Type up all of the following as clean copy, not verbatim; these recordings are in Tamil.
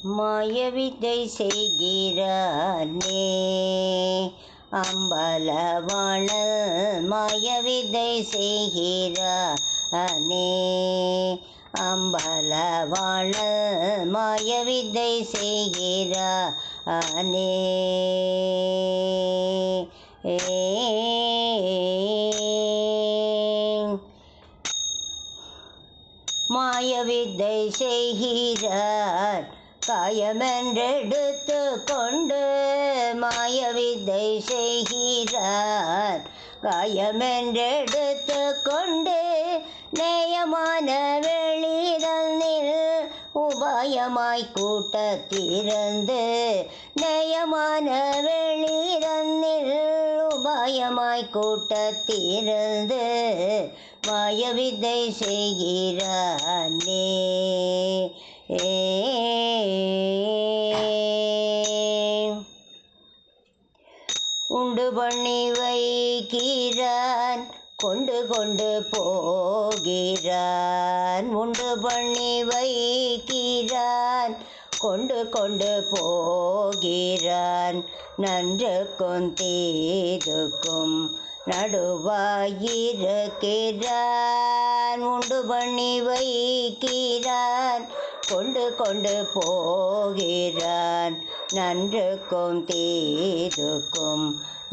மாயவித்தை செய்கிறானே அம்பலவாணன், மாயவித்தை செய்கிறானே அம்பலவாணன், மாயவித்தை செய்கிறானே. மாயவித்தை செய்கிறார் காயமென்றெடுத்து கொண்டு, மாயவித்தை செய்கிறார் காயமென்றெடுத்து கொண்டு, நேயமான வெளிதனில் உபாயமாய் கூட்டத்திறந்து, நேயமான வெளிதனில் உபாயமாய் கூட்டத்திறந்து, மாயவித்தை செய்கிறானே. உண்டு பண்ணி வைக்கிறான், கொண்டு கொண்டு போகிறான். உண்டு பண்ணி வைக்கிறான், கொண்டு கொண்டு போகிறான். நன்றுக்கும் தீதுக்கும் நடுவாயிருக்கிறான். உண்டு பண்ணி வைக்கிறான், கொண்டு கொண்டு போகிறான். நன்றுக்கும் தீதுக்கும்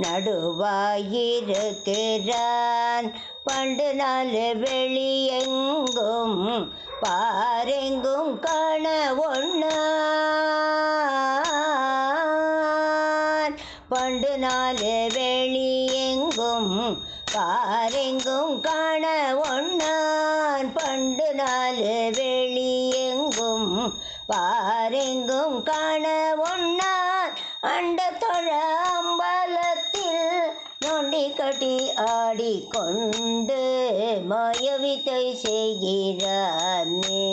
நடுவாயிருக்கிறான். பண்டு நாள் வெளியெங்கும் பாரெங்கும் காண ஒண்ணான். பண்டு நாள் வெளியெங்கும் பாரெங்கும் காண ஒண்ணான். பண்டு நாள் வெளியெங்கும் பாரெங்கும் காண ஒண்ணான். அண்ட தொழ அம்பலத்தில் நொண்டி கட்டி ஆடிக்கொண்டு, மாயவித்தை செய்கிறானே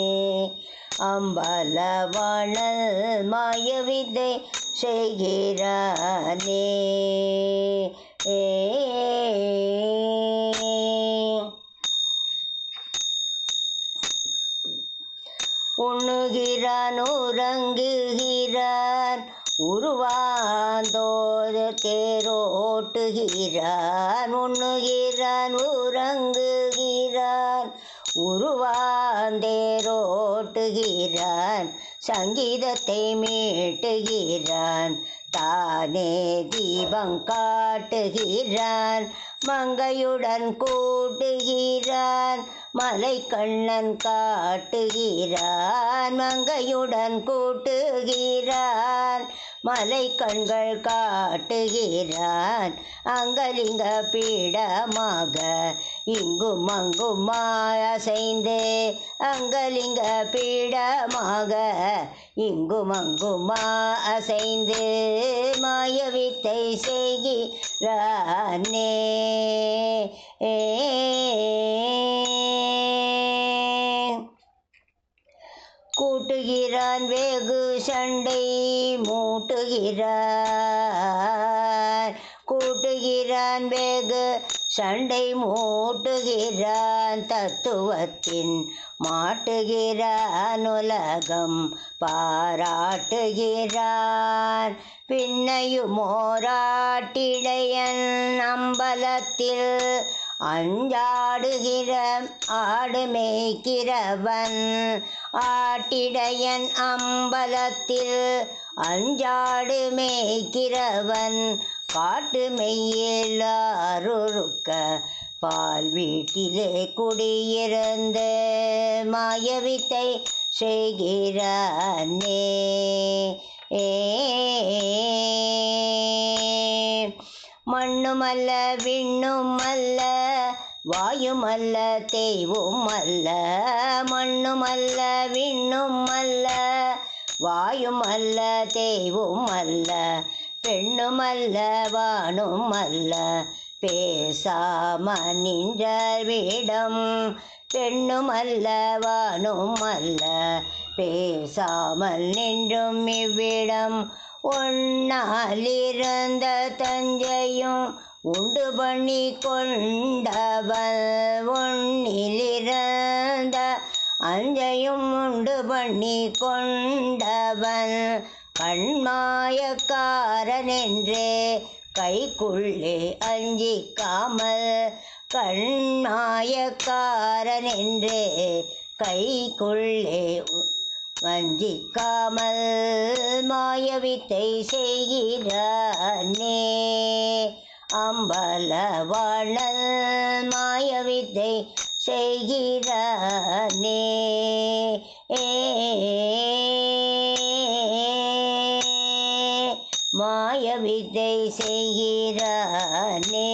அம்பலவாணன், மாயவித்தை செய்கிறானே. உண்ணுகிறான் உறங்குகிறான், உருவாந்தோது தேரோட்டுகிறான். உண்ணுகிறான் உறங்குகிறான், உருவாந்தேரோட்டுகிறான். சங்கீதத்தை மீட்டுகிறான், தானே தீபம் காட்டுகிறான். மங்கையுடன் கூட்டுகிறான், மலைக்கண்ணன் காட்டுகிறான். மங்கையுடன் கூட்டுகிறான், மலைக்கண்கள் காட்டுகிறான். அங்கலிங்க பீடமாக இங்கும் அங்குமாய் அசைந்து, அங்கலிங்க பீடமாக இங்கும் அங்குமாய் அசைந்து, மாயவித்தை செய்கிறானே. கூட்டுகிறான் வெகு சண்டை மூட்டுகிறான். கூட்டுகிறான் வெகு சண்டை மூட்டுகிறான். தத்துவத்தின் மாட்டுகிறான், உலகம் பாராட்டுகிறான். பின்னையும் ஓராட்டிடையன் அம்பலத்தில் அஞ்சாடுகிற ஆடு மேய்க்கிறவன். ஆட்டிடையன் அம்பலத்தில் அஞ்சாடு மேய்க்கிறவன். காட்டு மெய்யில் அருக்க பால் வீட்டிலே குடியிருந்த, மாயவித்தை செய்கிறானே. மண்ணுமல்ல விண்ணுமல்ல வாயுமல்ல தேய்வுமல்ல. மண்ணுமல்ல விண்ணுமல்ல வாயுமல்ல தேய்வுமல்ல. பெண்ணுமல்ல வானுமல்ல பேசாம நின்ற விடம். பெண்ணுமல்ல வானுமல்ல பேசாமல் நின்றும் இவ்விடம். ஒன்னாலிருந்த தஞ்சையும் உண்டு பண்ணி கொண்டவள். ஒன்னிலிருந்த அஞ்சையும் உண்டு பண்ணி கொண்டவன் கண்மாயக்காரன் என்று கைக்குள்ளே அஞ்சிக்காமல் கண்மாயக்காரன் என்று கைக்குள்ளே வஞ்சிக்காமல் மாயவித்தை செய்கிறானே அம்பலவாணல் மாயவித்தை செய்கிறானே மாயவித்தை செய்கிறானே.